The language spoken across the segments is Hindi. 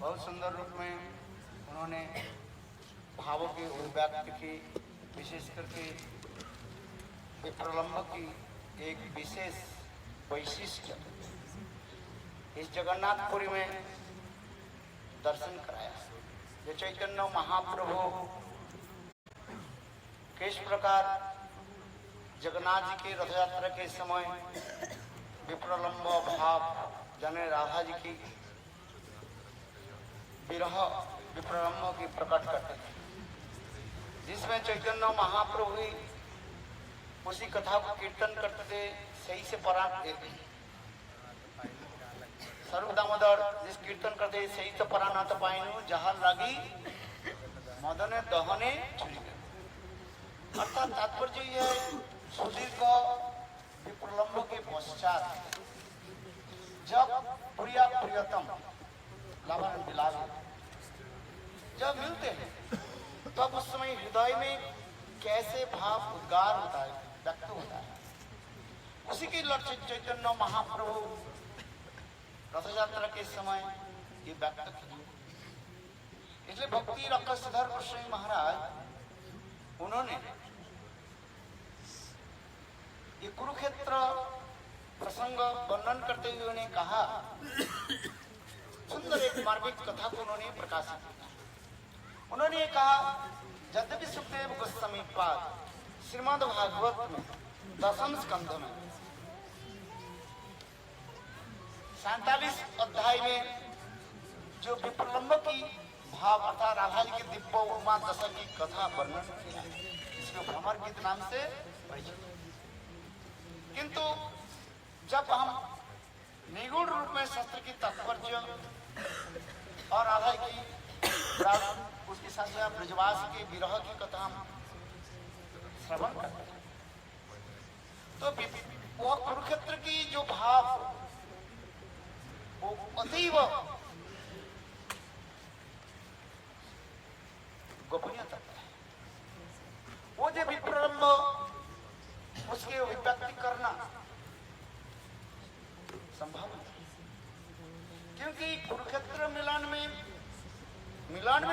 बहुत सुंदर रूप में उन्होंने भावों की अभिव्यक्ति की, विशेष करके प्रलंब की एक विशेष वैशिष्ट्य इस जगन्नाथपुरी में दर्शन कराया। जो चैतन्य महाप्रभु किस प्रकार जगन्नाथ जी की रथ यात्रा के समय विप्रलंब भाव जाने राधा जी की विरह विप्रलंब की प्रकट करते थे, जिसमें चैतन्य महाप्रभु ही उसी कथा को कीर्तन करते थे। सही से परान सर्व दामोदर जिस कीर्तन करते सही से परान तो पाइनु जहां लागी मदने दहने छुरी। अर्थात तात्पर्य यह है सुदीर्घ विप्रलंब के पश्चात जब प्रिया प्रियतम लावन बिलास जब मिलते हैं तब उस समय हृदय में कैसे भाव उद्गार होता है, व्यक्त होता है। उसी के लक्ष्य चैतन्य महाप्रभु रथ यात्रा के समय ये व्यक्त किया। इसलिए भक्ति रक्षधर गोस्वामी महाराज उन्होंने ये कुरुक्षेत्र प्रसंग वर्णन करते हुए उन्होंने कहा, सुंदर एक मार्मिक कथा को उन्होंने प्रकाशित किया। उन्होंने कहा, यद्यपि सुखदेव गोस्वामी पाद श्रीमद् भागवत में 10वें स्कंध में 47 अध्याय में जो विप्रलंब की भाव अर्थात राधा जी के दिव्य उमा दशा की कथा वर्णन किया, इसको भ्रमर गीत नाम से परिचित। किंतु जब हम निगूढ़ रूप में शास्त्र की तात्पर्य और राधा की उसके साथ ब्रजवास के विरह की कथा हम श्रवण करते हैं तो वह कुरुक्षेत्र की जो भाव वो अतीव गोपनीय तत्व है। वो जो विप्रलंब उसके अभिव्यक्ति करना संभव है, क्योंकि कुरुक्षेत्र मिलन में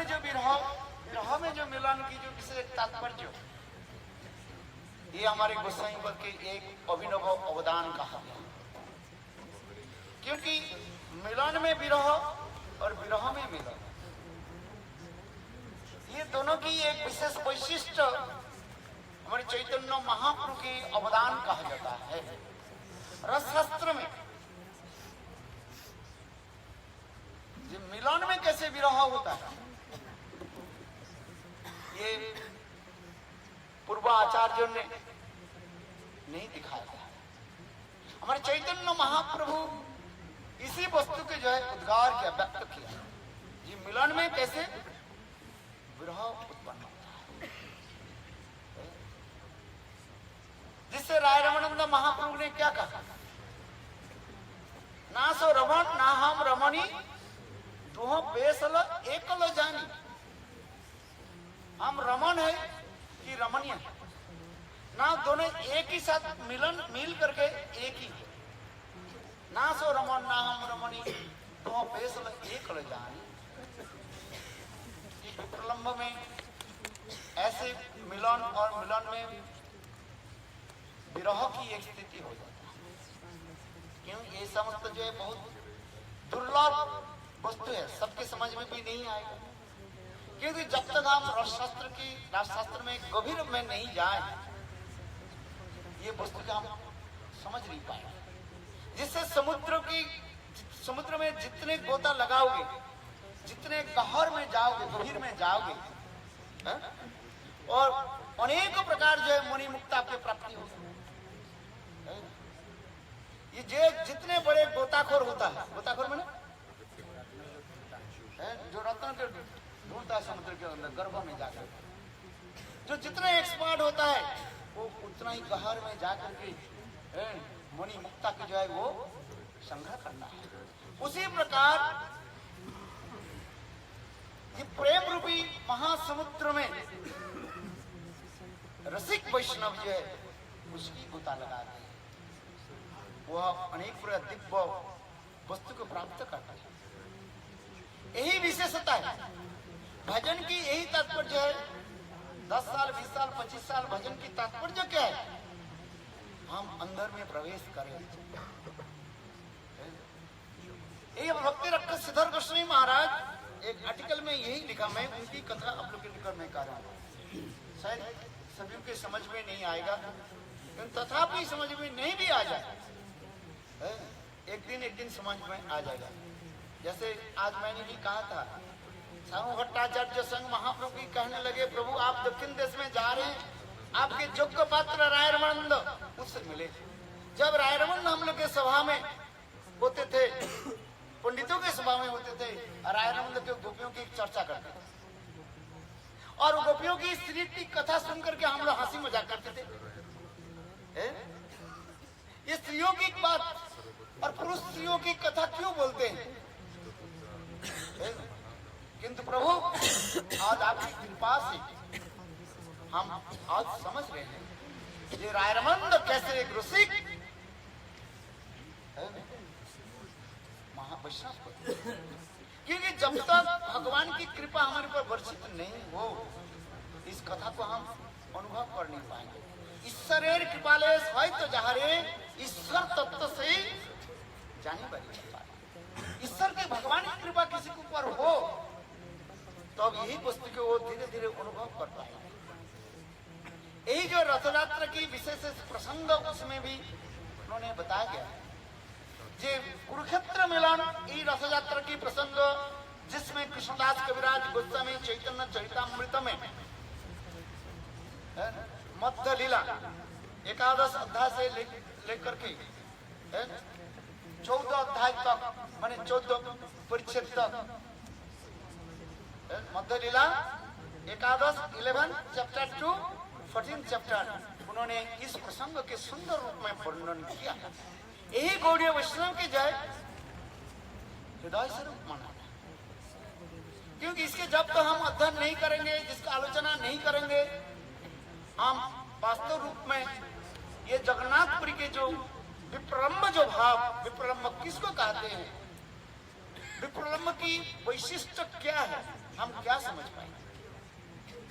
जो विरह में जो मिलन की जो विशेष तात्पर्य, ये हमारे गोसाई पद के एक अभिनव अवदान कहा गया। क्योंकि मिलन में विरह और विरह में मिलन, ये दोनों की एक विशेष वैशिष्ट हमारे चैतन्य महाप्रभु के अवदान कहा जाता है। रसशास्त्र में ये मिलन में कैसे विरह होता है, ये पूर्वाचार्यों ने नहीं दिखाया। हमारे चैतन्य महाप्रभु इसी वस्तु के जो है उद्गार किया, व्यक्त किया, ये मिलन में कैसे विरह उत्पन्न होता है। जिससे राय रमणंद महाप्रभु ने क्या कहा, ना सो रमन ना हम रमणी दुह बेसल एकल जानी। हम रमन है कि रमणीय है, ना दोनों एक ही साथ मिल करके एक ही है। ना सो रमन ना हम रमणी दुह बेसल एकल जानी। विप्रलंब में ऐसे मिलन और मिलन में विरह की एक स्थिति हो जाती है। क्यों ये समस्त जो है बहुत दुर्लभ वस्तु है, सबके समझ में भी नहीं आएगा। क्योंकि जब तक हम राजशास्त्र में गभीर में नहीं जाए ये वस्तु का हम समझ नहीं पाएंगे। जिससे समुद्र में जितने गोता लगाओगे, जितने गहर में जाओगे, गभीर में जाओगे, और अनेक प्रकार जो है मुनि मुक्ता की प्राप्ति होगी। ये जितने बड़े गोताखोर होता है, गोताखोर में जो रत्न के ढूंढता है समुद्र के अंदर गर्भ में जाकर, जो जितना एक्सपर्ट होता है वो उतना ही गहर में जाकर के मुनि मुक्ता की जो है वो संग्रह करता है। उसी प्रकार ये प्रेम रूपी महासमुद्र में रसिक वैष्णव जो है उसकी गोता लगा दी, वह अनेक दिव्य वस्तु को प्राप्त करता है। यही उपदेश होता है। भजन की यही तात्पर्य है। 10 साल 20 साल 25 साल भजन की तात्पर्य क्या है? हम अंदर में प्रवेश करें। ये भक्ति रखकर सिद्धर गोस्वामी महाराज एक आर्टिकल में यही लिखा, मैं उनकी कथा आप लोग के निकट में कर रहा हूँ। शायद सभी के समझ में नहीं आएगा, लेकिन तथापि समझ में नहीं भी आ जाए, एक दिन समझ में आ जाएगा। जैसे आज मैंने भी कहा था, सामू भट्टाचार्य संघ महाप्रभु की कहने लगे, प्रभु आप दक्षिण देश में जा रहे हैं, आपके योग्य पात्र राय रमानंद उससे मिले। जब राय रमानंद हम लोग के सभा में होते थे, पंडितों के सभा में होते थे, राय रमानंद के गोपियों की चर्चा करते थे, और गोपियों की स्त्री की कथा सुनकर के हम लोग हंसी मजाक करते थे। ये स्त्रियों की बात और पुरुष स्त्रियों की कथा क्यों बोलते हैं? किंतु प्रभु आज आपकी कृपा से हम आज समझ रहे हैं ये राय रमानंद कैसे एक रसिक महावैष्णव, क्योंकि जब तक भगवान की कृपा हमारे पर वर्षित नहीं हो, इस कथा को हम अनुभव कर नहीं पाएंगे। ईश्वरेर कृपाले तो जहारे ईश्वर तत्व से जानी बनी। ईश्वर के भगवान की कृपा किसी के ऊपर हो तो अब यही वस्तु को वो धीरे धीरे अनुभव कर पाएंगे। यही जो रथ यात्रा की विशेष प्रसंग उसमें भी उन्होंने बताया गया जे कुरुक्षेत्र मिलन ये रथ यात्रा की प्रसंग, जिसमें कृष्णदास कविराज गोस्वामी चैतन्य चरितामृत में मध्य लीला 11 अध्याय से लेकर के 14 अध्याय तक, माने 14 परिच्छेद तक मध्य लीला 11 चैप्टर टू 14 चैप्टर उन्होंने इस प्रसंग के सुंदर रूप में वर्णन किया। यही गौड़ीय वैष्णव की जय हृदय स्वरूप माना, क्योंकि इसके जब तक हम अध्ययन नहीं करेंगे, जिसका आलोचना नहीं करेंगे, हम वास्तव रूप में ये जगन्नाथपुरी के जो विप्रलम्ब जो भाव, विप्रलम्ब किसको कहते हैं, विप्रलम्ब की वैशिष्ट क्या है, हम क्या समझ पाएंगे?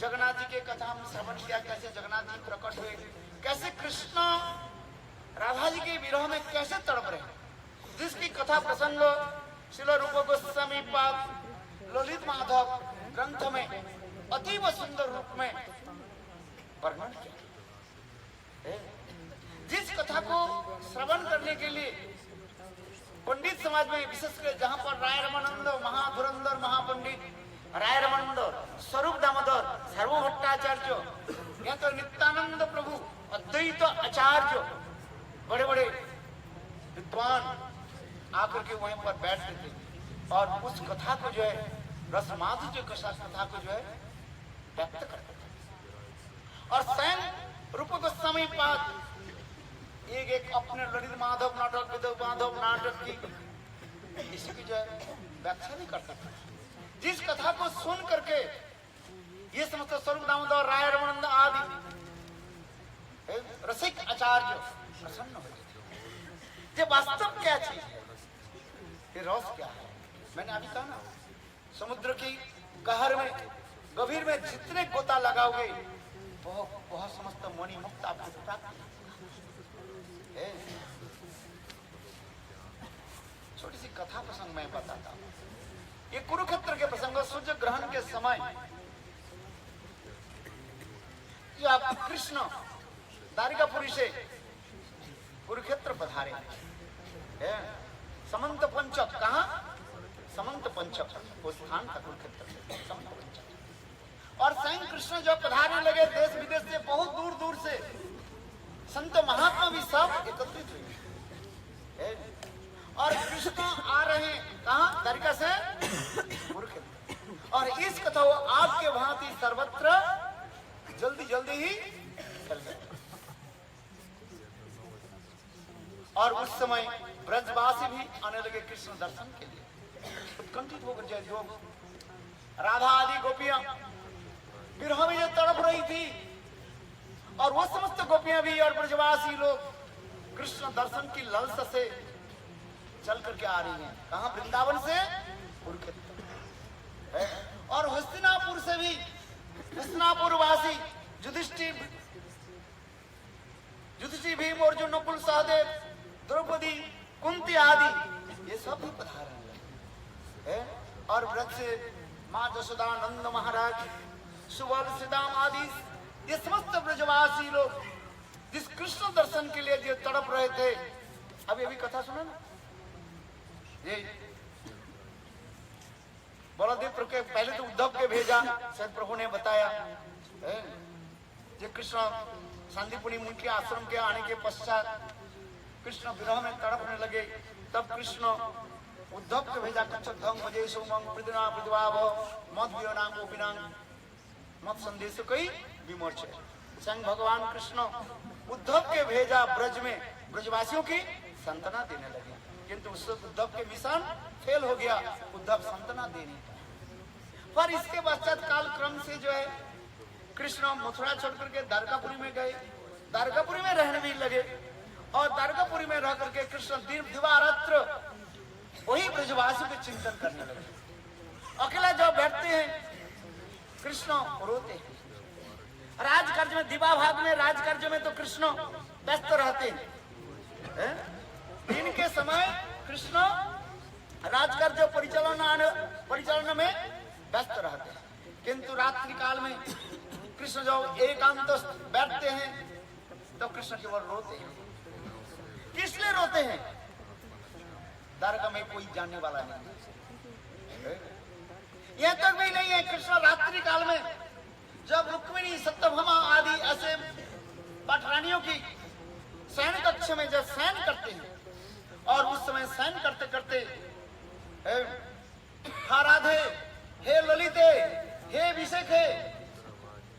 जगन्नाथ जी के कथा हम श्रवण किया, कैसे जगन्नाथ जी प्रकट हुए, कैसे कृष्ण राधा जी के विरह में कैसे तड़प रहे, जिसकी कथा प्रसंग श्रील रूप गोस्वामी पाद ललित माधव ग्रंथ में अतीव सुंदर रूप में वर्णन किया। जिस कथा को श्रवण करने के लिए पंडित समाज में विशेषकर जहां पर राय रमानंद महाधुरंधर महापंडित राय रमानंद, स्वरूप दामोदर, सर्व भट्टाचार्य, या तो नित्यानंद प्रभु, अद्वैत आचार्य, बड़े बड़े विद्वान आकर के वहीं पर बैठते थे और उस कथा को जो है रसमाधुर्य कथा को जो है व्यक्त करते थे। और स्वयं रूप गोस्वामी पाद एक अपने ललित माधव नाटक, विधव माधव नाटक की इसकी जो है व्याख्या भी करते थे। जिस कथा को सुन करके ये समस्त स्वरूप दामोदर, राय रमानंद आदि रसिक आचार्य प्रसन्न हो जाते। ये वास्तव क्या चीज है, ये रस क्या है? मैंने अभी कहा ना, समुद्र की गहर में गभीर में जितने गोता लगाओगे बहुत समस्त मणि मुक्त आपको प्राप्त। छोटी सी कथा प्रसंग मैं बताता हूँ। ये कुरुक्षेत्र के प्रसंग, सूर्य ग्रहण के समय कृष्ण द्वारिकापुरी से कुरुक्षेत्र पधारे। समंत पंचक, कहा समंत पंचक वो स्थान था कुरुक्षेत्र से, समंत पंचक। और स्वयं कृष्ण जब पधारने लगे, देश विदेश से बहुत दूर दूर से संत महात्मा भी सब एकत्रित हुए और कृष्ण आ रहे हैं कहा, द्वारिका से कुरुक्षेत्र। और इस कथा वो आपके भांति सर्वत्र जल्दी जल्दी ही चल गए। और उस समय ब्रजवासी भी आने लगे कृष्ण दर्शन के लिए, उत्कंठित होकर जाए। जो राधा आदि गोपियां विरह में जो तड़प रही थी, और वो समस्त गोपियां भी और ब्रजवासी लोग कृष्ण दर्शन की लालसा से चल करके आ रही हैं। कहां? वृंदावन से कुरुक्षेत्र। और व्रत से माँ जसोदा नंद महाराज सुबल सीताम आदि ये समस्त ब्रजवासी लोग जिस कृष्ण दर्शन के लिए जो तड़प रहे थे, अभी अभी कथा सुना ना, ये बलदेव के पहले तो उद्धव के भेजा, शायद प्रभु ने बताया ये कृष्ण शांतिपुरी मुनि के आश्रम के आने के पश्चात कृष्ण विरह में तड़पने लगे, तब कृष्ण उद्धव के भेजा कच्छम भजे सोमं पृथ्वी पृथ्वाभ मत वियोनांग गोपिनांग मत संदेश कई विमोच। संग भगवान कृष्ण उद्धव के भेजा ब्रज में ब्रजवासियों की सांत्वना देने लगे, किंतु उस उद्धव के मिशन फेल हो गया, उद्धव सांत्वना देने पर इसके पश्चात काल क्रम से जो है कृष्ण मथुरा छोड़कर के द्वारकापुरी में गए, द्वारकापुरी में रहने भी लगे और द्वारकापुरी में रह करके कृष्ण दिवारात्र वही ब्रजवासियों के चिंतन करने लगे। अकेला जब बैठते हैं कृष्ण रोते हैं। राजकार्य में दिवा भाग में राजकार्य में तो कृष्ण व्यस्त रहते हैं। दिन के समय कृष्ण राजकार्य परिचालन में व्यस्त रहते हैं, किंतु रात्रि काल में कृष्ण जब एकांत बैठते हैं तो कृष्ण केवल रोते हैं। किस लिए रोते हैं? द्वारका में कोई जानने वाला नहीं, यह तक भी नहीं है। कृष्ण रात्रि काल में जब रुक्मिणी सत्यभामा आदि ऐसे पटरानियों की शयन कक्ष में जब शयन करते हैं और उस समय शयन करते करते हा राधे, हे ललिते, हे विशेखे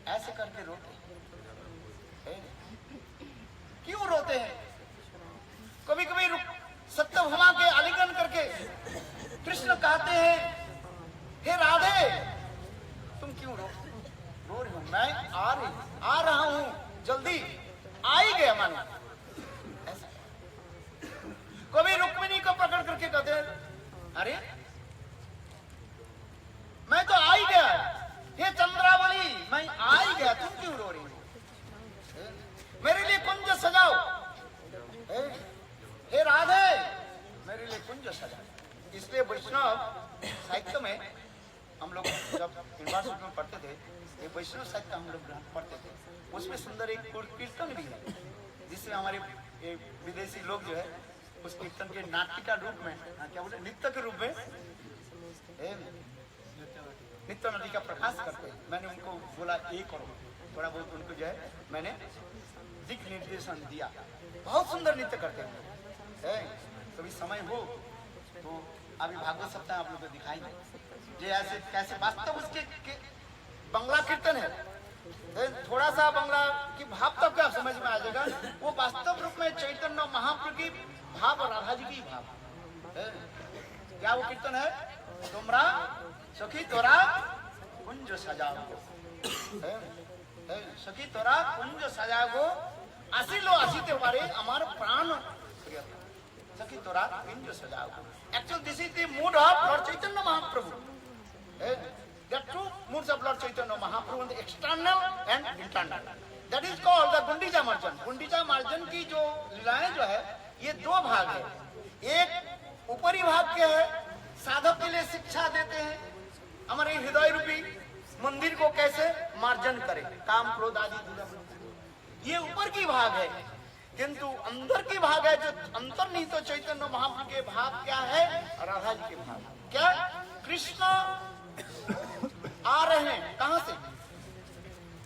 ऐसे करके रोते। क्यों रोते हैं? कभी कभी सत्यभामा के आलिंगन करके कृष्ण कहते हैं, हे राधे तुम क्यों रो रही हो? मैं आ रहा हूं, जल्दी आ ही गया मानो। कभी रुक्मिणी को पकड़ करके कहते हैं, अरे मैं तो आ ही गया, हे चंद्रावली मैं आ ही गया, तुम क्यों रो रही हो? मेरे लिए कुंज सजाओ, हे राधे मेरे लिए कुंज सजाओ। इसलिए वैष्णव साहित्य में हम लोग जब यूनिवर्सिटी में पढ़ते थे, ये वैष्णव साहित्य हम लोग पढ़ते थे, उसमें सुंदर एक कीर्तन भी है जिससे हमारे विदेशी लोग जो है उस कीर्तन के नाट्य का रूप में, क्या बोले, नृत्य के रूप में नित्य नदी का प्रकाश करते हैं। मैंने उनको बोला ये करो, थोड़ा बहुत उनको जो है मैंने दिक निर्देशन दिया। बहुत सुंदर नृत्य करते हैं। कभी समय हो तो अभी भागवत सप्ताह आप लोग को दिखाएंगे जे ऐसे कैसे वास्तव उसके बंगला कीर्तन है। थोड़ा सा बंगला की भाव तक क्या समझ में आ जाएगा, वो वास्तव रूप में चैतन्य महाप्रभु की भाव और राधा जी की भाव। क्या वो कीर्तन है? तुमरा सखी तोरा कुंज सजाओ, सखी तोरा कुंज सजाओ, आसिलो आसिते पारे अमार प्राण सखी तोरा कुंज सजाओ। Actually, this is the mood of Lord Chaitanya Mahaprabhu. There are two moods of Lord Chaitanya Mahaprabhu, the external and internal. That is called the Gundicha मार्जन। गुंडीचा मार्जन की जो लीलाएं जो है ये दो भाग है। एक ऊपरी भाग के है, साधक के लिए शिक्षा देते हैं हमारे हृदय रूपी मंदिर को कैसे मार्जन करें, काम क्रोध आदि, ये ऊपर की भाग है। किंतु अंदर की भाग है जो अंतर्निहित तो चैतन्य महाप्रभु के भाग क्या है, राधा जी के भाग क्या? कृष्ण आ रहे हैं कहां से?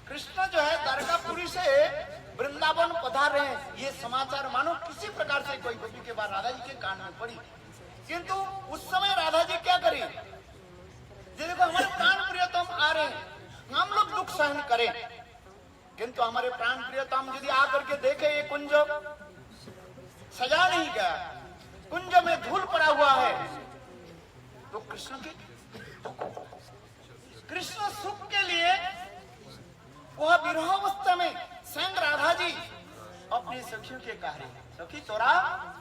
कृष्ण जो है द्वारकापुरी से वृंदावन पधार रहे हैं, ये समाचार मानो किसी प्रकार से कोई गोपी के बाद राधा जी के कान में पड़ी। किंतु उस समय राधा जी क्या करें? देखो हमारे प्राण प्रियतम आ रहे हैं, हम लोग दुख सहन करें, किंतु हमारे प्राण प्रियतम यदि आकर के देखे ये कुंज सजा नहीं गया, कुंज में धूल पड़ा हुआ है, तो कृष्ण सुख के लिए वह विरहावस्था में संग राधा जी अपनी सखियों के कह रहे, सखी तोरा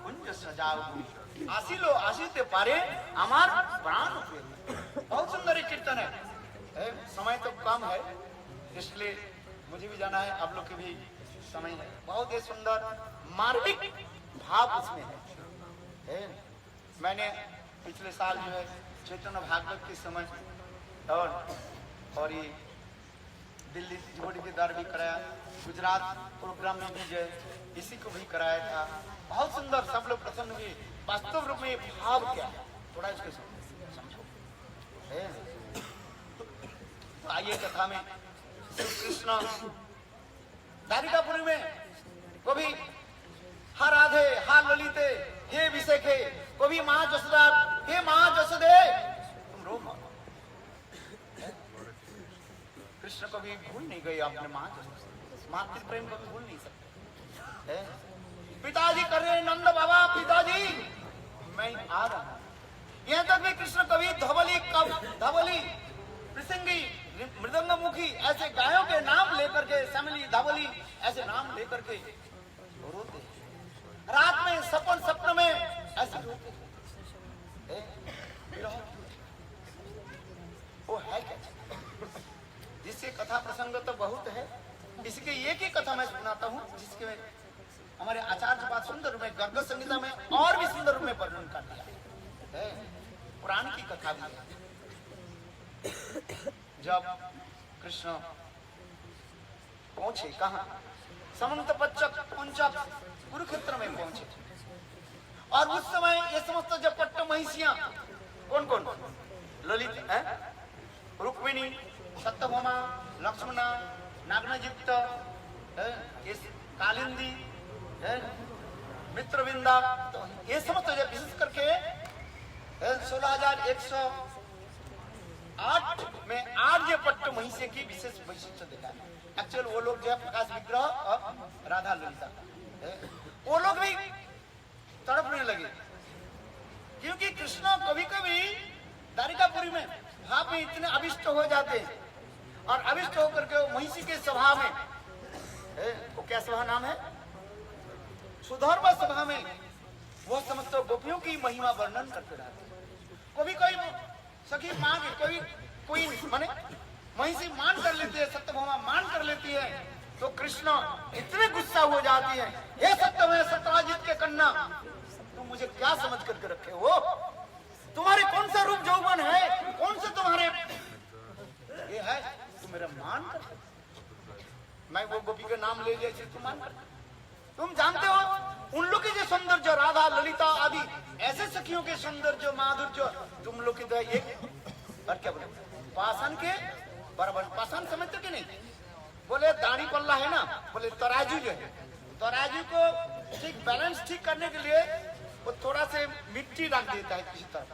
कुंज सजाओ, आसिलो आसिते पारे अमार प्राण प्रिय। बहुत सुंदर कीर्तन है। समय तो कम है इसलिए मुझे भी जाना है, आप लोग के भी समय है। बहुत ही सुंदर मार्मिक भाव उसमें है। मैंने पिछले साल जो है चैतन्य भागवत के समय और ये दिल्ली जोड़ी के द्वार भी कराया, गुजरात प्रोग्राम में भी जो इसी को भी कराया था। बहुत सुंदर, सब लोग प्रसन्न हुए। वास्तव रूप में भाव क्या है थोड़ा इसको समझो। तो आइए कथा में। श्री कृष्ण द्वारिकापुरी में कभी हा राधे हा ललिते हे विशेखे, कभी माँ जसोदा हे माँ जसोदे तुम रो मत। कृष्ण कभी भूल नहीं गए अपने माँ जसोदा, माँ के प्रेम को भूल नहीं सकते। पिताजी कर रहे नंद बाबा, पिताजी मैं आ रहा हूं। यहां तक भी कृष्ण कभी धवली प्रसंगी मृदंगमुखी ऐसे गायों के नाम लेकर के, श्यामली धवली ऐसे नाम लेकर के रोते। रात में सपन में ऐसे रोते। वो है क्या? जिससे कथा प्रसंग तो बहुत है, इसके एक ही कथा मैं सुनाता हूँ जिसके हमारे आचार्य बात सुंदर रूप में गर्ग संहिता में और भी सुंदर रूप में वर्णन कर दिया है। पुराण की कथा भी है। जब कृष्ण पहुंचे कहा, समंत पंचक कुरुक्षेत्र में पहुंचे, और उस समय ये समस्त जब पट्ट महिषियां कौन कौन, ललित है, रुक्मिणी, सत्यभामा, लक्ष्मणा, नागनजिप्त, कालिंदी, मित्रविंदा, तो ये समस्त विशेष करके 16,108 में 8 जो पट्ट महिषी की विशेष वैशिष्ट देखा है। एक्चुअल वो लोग जो है प्रकाश विग्रह और राधा ललिता, वो लोग भी तड़पने लगे, क्योंकि कृष्ण कभी कभी द्वारिकापुरी में भाव में इतने अभिष्ट हो जाते हैं, और अभिष्ट होकर के महिषी के सभा में, वो क्या सभा नाम है, सुधर्म सभा में वो समस्त गोपियों की महिमा वर्णन करते रहते। कभी कोई सखी मांग, कोई माने महिषी मान कर लेती है, सत्यभामा मान कर लेती है, तो कृष्ण इतने गुस्सा हो जाती है, हे सत्यभामा सत्यराजित के कन्या, तुम मुझे क्या समझ करके रखे हो? तुम्हारे कौन सा रूप यौवन है, कौन से तुम्हारे ये है, तुम मेरा मान कर, मैं वो गोपी का नाम ले लिया तुम मान कर। तुम जानते हो उन लोग के जो सौंदर्य, राधा ललिता आदि ऐसे सखियों के सौंदर्य माधुर्य तुम लोग की एक और क्या बोले, पाषाण के बराबर। पाषाण समझते कि नहीं? बोले दाढ़ी पल्ला है ना, बोले तराजू जो है, तराजू को ठीक बैलेंस ठीक करने के लिए वो थोड़ा से मिट्टी रख देता है किसी तरह,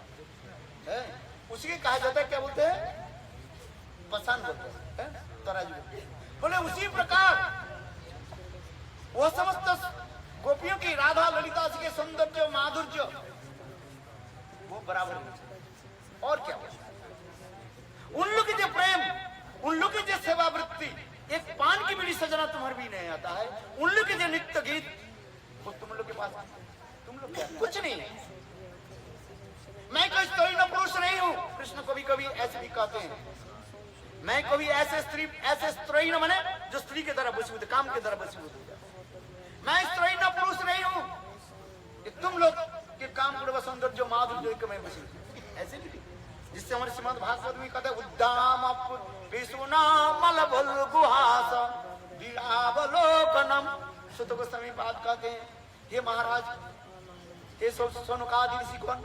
उसी के कहा जाता है क्या बोलते हैं, पाषाण बोलते हैं, तराजू। बोले उसी प्रकार वो समस्त गोपियों की राधा ललिता के सौंदर्य माधुर्य वो बराबर है। और क्या, उन लोग के जो प्रेम, उन लोग की जो सेवा वृत्ति, एक पान की बीड़ी सजना तुम्हारे भी नहीं आता है, उन लोग के जो नित्य गीत वो तुम लोग के पास, तुम लोग क्या कुछ नहीं है। मैं कोई स्त्री न पुरुष नहीं हूं, कृष्ण कभी कभी ऐसे भी कहते हैं, मैं कभी ऐसे स्त्री न माने जो स्त्री के द्वारा बसी हुई, काम के द्वारा बसी हुई, मैं स्त्री न पुरुष नहीं हूं कि तुम लोग के काम पूर्व सौंदर्य माधुर्य के मैं बसी, ऐसे नहीं। जिससे हमारे श्रीमद् भागवत में कहते हैं, उद्दाम विष्णुनामल गुहास विरावलोकनम। सुत गोस्वामी बात कहते हैं, हे महाराज, हे सोनुकादि ऋषिगण,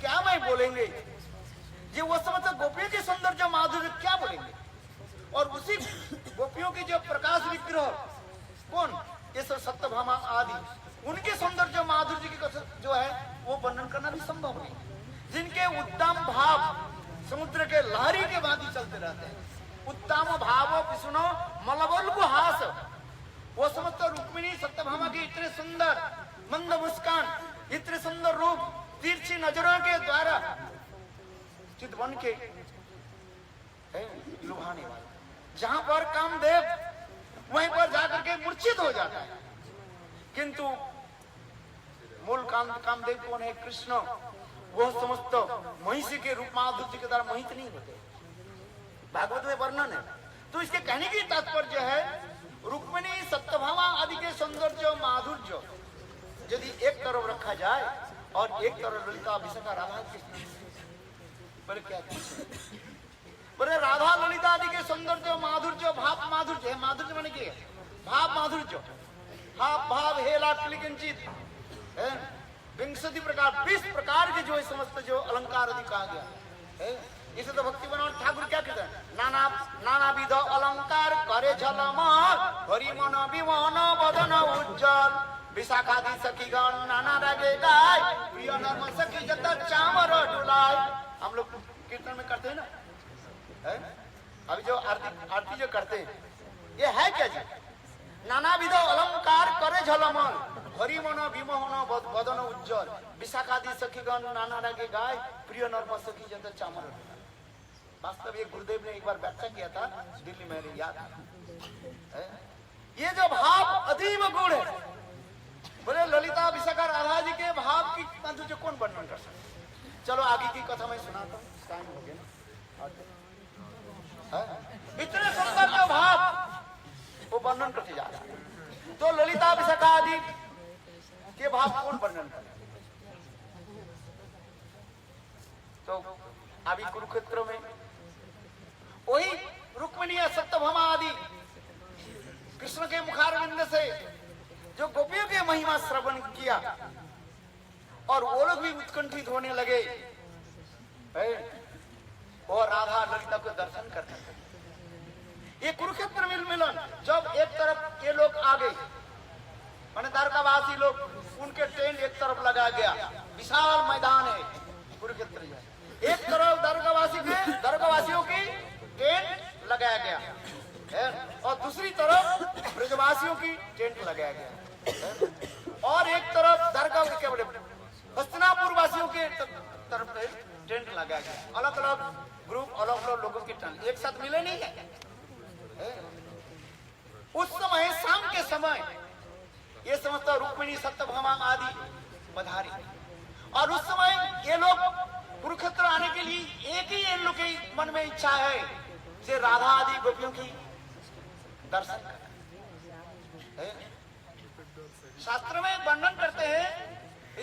क्या मैं बोलेंगे, ये वो समस्त गोपियों के सौंदर्य माधुर्य क्या बोलेंगे, और उसी गोपियों के जो प्रकाश विग्रह कौन, ये सब सत्यभामा आदि, उनके सौंदर्य माधुर्य की जो है वो वर्णन करना भी संभव नहीं। जिनके उत्तम भाव समुद्र के लहरी के भांति चलते रहते हैं, उत्तम भाव विष्णु मलबल हास, वो समस्त रुक्मिणी सत्यभामा की इतने सुंदर मंद मुस्कान, इतने सुंदर रूप, तिरछी नजरों के द्वारा चित बन के लुभाने वाला, जहां पर कामदेव वहीं पर जाकर के मूर्छित हो जाता है, किंतु मूल कामदेव कौन है, कृष्ण। वो समस्त महिषी के रूप माधुर्य के द्वारा मोहित नहीं होते, भागवत में वर्णन है। तो इसके कहने की तात्पर्य है, रुक्मिणी सत्यभामा आदि के सौंदर्य माधुर्य यदि एक तरफ रखा जाए और एक तरफ ललिता विशाखा राधा कृष्ण, बोले क्या? बोले राधा ललिता आदि के सौंदर्य माधुर्य भाव माधुर्य है। माधुर्य माने क्या है? भाव माधुर्य, भाव भाव हेला किंचित विंशति प्रकार 20 प्रकार के जो है समस्त जो अलंकार आदि कहा गया है। इसे तो भक्ति बनाओ ठाकुर क्या कहते हैं? नाना नाना विध अलंकार करे झलमल हरि मन विमान बदन उज्जवल विशाखादि सखीगण नाना रागे गाय प्रिय नर्म सखी जत चामर डुलाय। हम लोग कीर्तन में करते हैं ना, है? अभी जो आरती जो करते हैं ये है क्या जी? नाना विध अलंकार करे झलमल हरि मन विमोहन बदन उज्जवल विशाखादि सखीगण नाना रागे गाय प्रिय नर्म सखी जत चामर डुलाय। वास्तव ये गुरुदेव ने एक बार व्याख्या किया था दिल्ली में, याद है? ये जो भाव अतीब गुण है, बोले ललिता विशाखा राधा जी के भाव की माधुर्य कौन वर्णन कर सकते? चलो आगे की कथा मैं सुनाता हूँ, टाइम हो गया ना। इतने सुंदर जो भाव वो वर्णन करते जा रहा है, तो ललिता विशाखा आदि के भाव कौन वर्णन करे? तो अभी कुरुक्षेत्र में वही रुक्मिणी सत्यभामा आदि कृष्ण के मुखारविंद से जो गोपियों के महिमा श्रवण किया और वो लोग भी उत्कंठित होने लगे और राधा ललिता को दर्शन करने लगे। ये कुरुक्षेत्र मिलन जब एक तरफ ये लोग आ गए, माने द्वारकावासी लोग, उनके टेंट एक तरफ लगा गया, विशाल मैदान है कुरुक्षेत्र। एक तरफ द्वारकावासियों की टेंट लगाया गया और दूसरी तरफ ब्रजवासियों की टेंट लगाया गया और एक तरफ द्वारका क्या बोले हस्तिनापुर वासियों के तरफ टेंट लगाया गया। अलग अलग ग्रुप, अलग अलग लोगों के टेंट एक साथ मिले नहीं है। उस समय शाम के समय ये समस्त रुक्मिणी सत्यभामा आदि पधारी और उस समय ये लोग कुरुक्षेत्र आने के लिए एक ही इन लोग के मन में इच्छा है कि राधा आदि गोपियों की दर्शन करें। शास्त्र में वर्णन करते हैं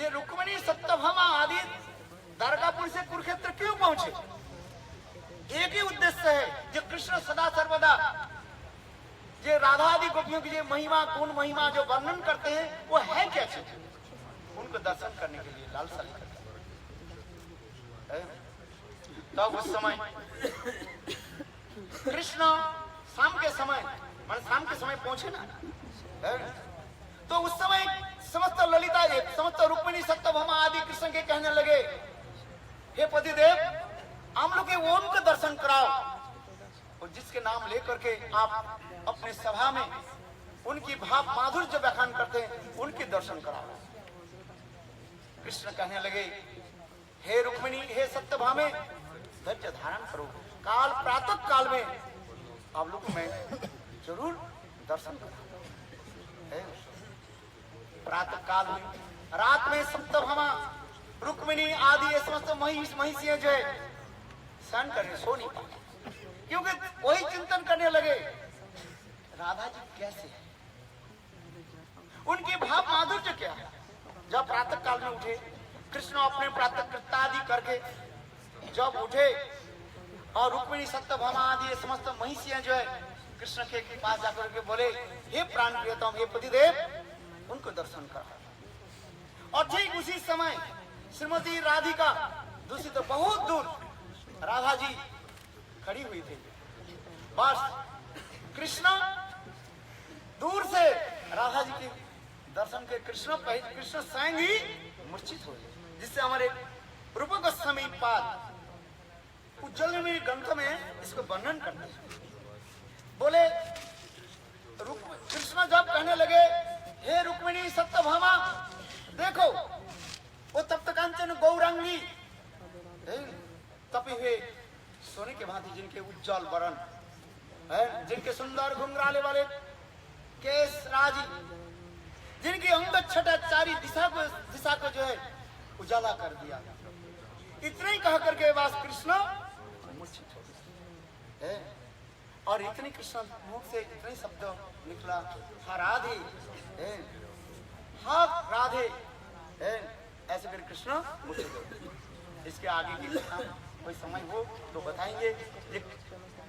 ये रुक्मिणी सत्यभामा आदि द्वारकापुर से कुरुक्षेत्र क्यों पहुंचे? एक ही उद्देश्य है जो कृष्ण सदा सर्वदा ये राधा आदि गोपियों की जो महिमा, गुण महिमा जो वर्णन करते हैं वो है क्या चीज? उनको दर्शन करने के लिए लालसा लेकर। तब उस समय कृष्ण शाम के समय पहुंचे ना, तो उस समय समस्त ललिता समस्त रुक्मिणी सत्यभामा आदि कृष्ण के कहने लगे, हे पतिदेव हम लोग के ओम का दर्शन कराओ और जिसके नाम लेकर के आप अपने सभा में उनकी भाव माधुर्य व्याख्यान करते हैं उनके दर्शन कराओ। कृष्ण कहने लगे, हे रुक्मिणी, हे सत्यभामे, धैर्य धारण करो, काल प्रातः काल में आप लोग मैं जरूर दर्शन करूं। प्रातः काल में, रात में सत्यभामा रुक्मिणी आदि समस्त महिषियां जो है सहन करने सो नहीं पाए, क्योंकि वही चिंतन करने लगे राधा जी कैसे है, उनकी भाव माधुर्य क्या है। जब प्रातः काल में उठे कृष्ण अपने प्रातः कृत्य आदि करके जब उठे और रुक्मिणी सत्यभामा आदि समस्त महिषियां जो है कृष्ण के पास जाकर के बोले, हे प्राण प्रियतम, हे पतिदेव उनको दर्शन करा। और ठीक उसी समय श्रीमती राधिका दूसरी तरफ बहुत दूर राधा जी खड़ी हुई थी। बस कृष्ण दूर से राधा जी के दर्शन के कृष्ण स्वयं ही मूर्छित हो गए, जिससे हमारे रूप गोस्वामी पाद उज्जवल ग्रंथ में इसको वर्णन करते हैं। बोले कृष्ण जब कहने लगे, हे रुक्मिणी सत्यभामा, देखो वो तप्त कांचन गौरांगी तपे हुए सोने के भांति जिनके उज्जवल वरण है, जिनके सुंदर घुंघराले वाले केस राजी, जिनकी अंग छटा चारी दिशा को जो है उजाला कर दिया। इतने ही कह करके वास कृष्ण मूर्छित हो गए और इतने कृष्ण मुख से इतने शब्द निकला, हा राधे, हा राधे, ऐसे कर कृष्ण मूर्छित हो गए। इसके आगे की कथा कोई समय हो तो बताएंगे।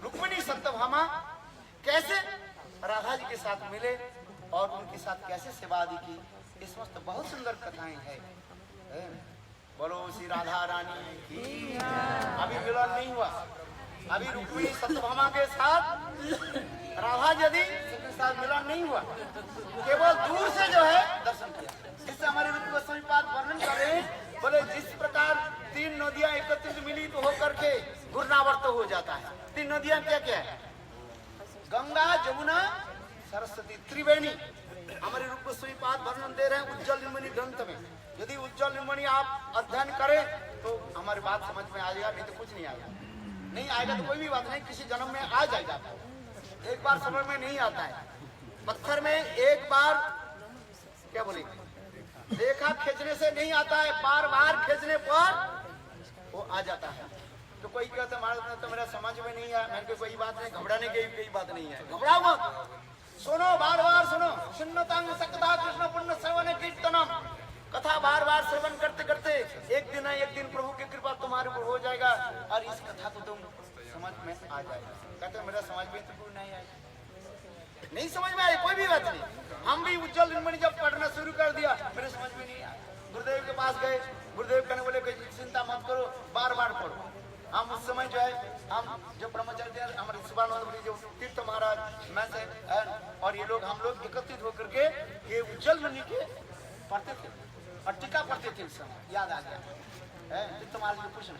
रुक्मिणी सत्यभामा कैसे राधा जी के साथ मिले और उनके साथ कैसे सेवा आदि की, इस समस्त बहुत सुंदर कथाएं हैं। बोलो श्री राधा रानी की। अभी मिलन नहीं हुआ, अभी रुक्मिणी सत्यभामा के साथ राधा यदि के साथ मिलन नहीं हुआ, केवल दूर से जो है दर्शन किया। जिससे हमारे रूप गोस्वामी पाद वर्णन करें, बोले जिस प्रकार तीन नदियां एकत्रित मिलित होकर के घूर्णावर्त हो जाता है। तीन नदियां क्या क्या है? गंगा, जमुना, सरस्वती, त्रिवेणी। हमारे रूप गोस्वामी पाद वर्णन दे रहे हैं उज्जवल निर्मणि ग्रंथ में। यदि उज्जवल निर्मणि आप अध्ययन करें तो हमारी बात समझ में आ जाएगा, नहीं तो कुछ नहीं आएगा। नहीं आएगा तो कोई भी बात नहीं, किसी जन्म में आ जाएगा। एक बार समझ में नहीं आता है। पत्थर में एक बार क्या बोलेंगे, रेखा खींचने से नहीं आता है, बार बार खींचने पर वो आ जाता है। तो कोई कहता है तो मेरा समझ में नहीं है, मैंने कोई बात नहीं, घबराने की कोई बात नहीं है। घबराओ मत, सुनो, बार बार सुनो। सुन्नतांग सकता कृष्ण पुण्य श्रवण कीर्तनम। कथा बार बार श्रवण करते करते एक दिन प्रभु की कृपा तुम्हारे ऊपर हो जाएगा और इस कथा को तुम समझ में आ जाएगा। कहते मेरा समझ में तो नहीं आएगा, नहीं समझ में आए कोई भी बात नहीं। हम भी उज्जवल निर्मणि जब पढ़ना शुरू कर दिया, मेरे समझ में नहीं आया। गुरुदेव के पास गए, गुरुदेव कहने बोले चिंता मत करो, बार बार पढ़ो। हम उस समय जो है, हम जो ब्रह्मचारी हमारे शिवानंद जो तीर्थ महाराज, मैं से और ये लोग, हम लोग एकत्रित होकर के ये उज्जवल निर्मणि के पढ़ते थे और टीका पढ़ते थे। उस समय याद आ गया तीर्थ महाराज को पूछना।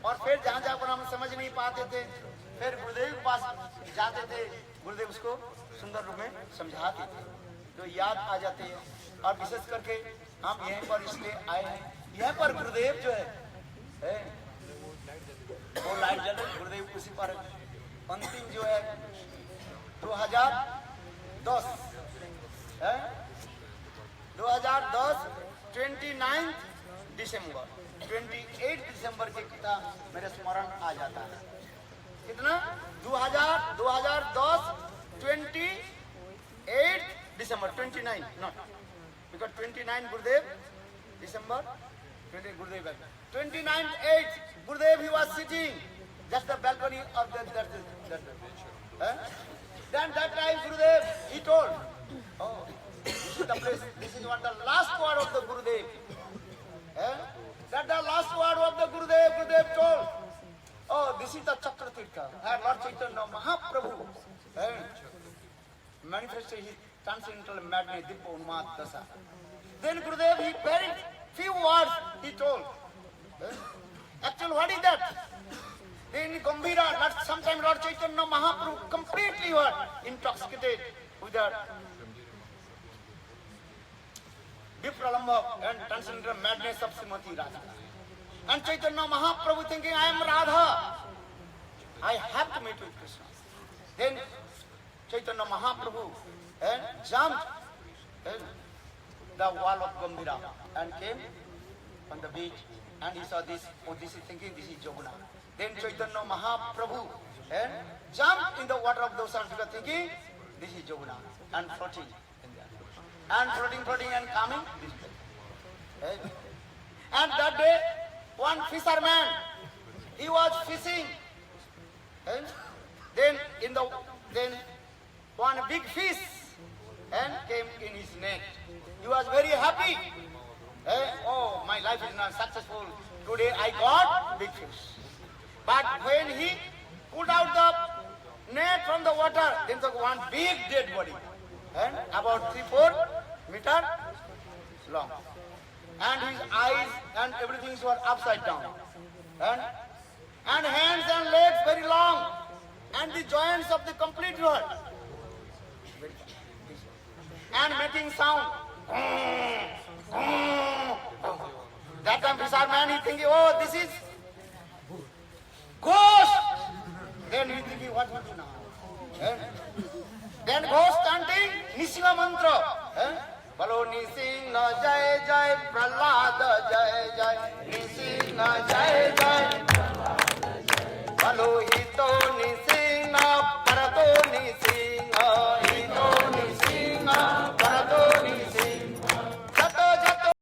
और फिर जहाँ जहाँ पर हम समझ नहीं पाते थे, फिर गुरुदेव के पास जाते थे, गुरुदेव उसको सुंदर रूप में समझाते थे, तो याद आ जाते हैं। और विशेष करके हम यहीं पर इसलिए आए हैं, यहीं पर गुरुदेव जो है वो लाइट जले, गुरुदेव उसी पर अंतिम जो है 2010 है, 2010 29 दिसंबर 28 दिसंबर की कथा मेरे स्मरण आ जाता है। कितना 2010 28 दिसंबर 29 not because 29 Gurudev December 20 Gurudev 29/8 Gurudev he was sitting just the balcony of that then that time Gurudev he told, oh this is the place, this is what the last word of the Gurudev, that the last word of the Gurudev told, oh this is the Chakratirtha, Lord Chaitanya Mahaprabhu manifested his transcendental madness Dibba Unmad Dasa. Then Gurudev he very few words he told. Actually, what is that? In Gambhira, sometimes Lord Chaitanya Mahaprabhu completely was intoxicated with that Vipralambha and transcendental madness of Srimati Radha. And Chaitanya Mahaprabhu thinking, I am Radha, I have to meet with Krishna. Then Chaitanya Mahaprabhu jumped the wall of Gambhira and came on the beach. And he saw this, oh this is thinking this is Jamuna. Then Chaitanya Mahaprabhu jumped in the water of the ocean thinking this is Jamuna and floating in there. And floating and coming this way. And that day one fisherman, he was fishing. Then one big fish came in his net. He was very happy. Oh, my life is not successful. Today I got big fish. But when he pulled out the net from the water, then took one big dead body, about 3-4 meters long. And his eyes and everything were upside down. And hands and legs very long. And the joints of the complete world. And making sound. That time fisherman he thinking, oh this is ghost. Then he thinking, what will do now? Then ghost chanting Nishinga mantra. Balo Nishinga Jai Jai Prahlada Jai Jai Nishinga Jai Jai Balo Hito Nishinga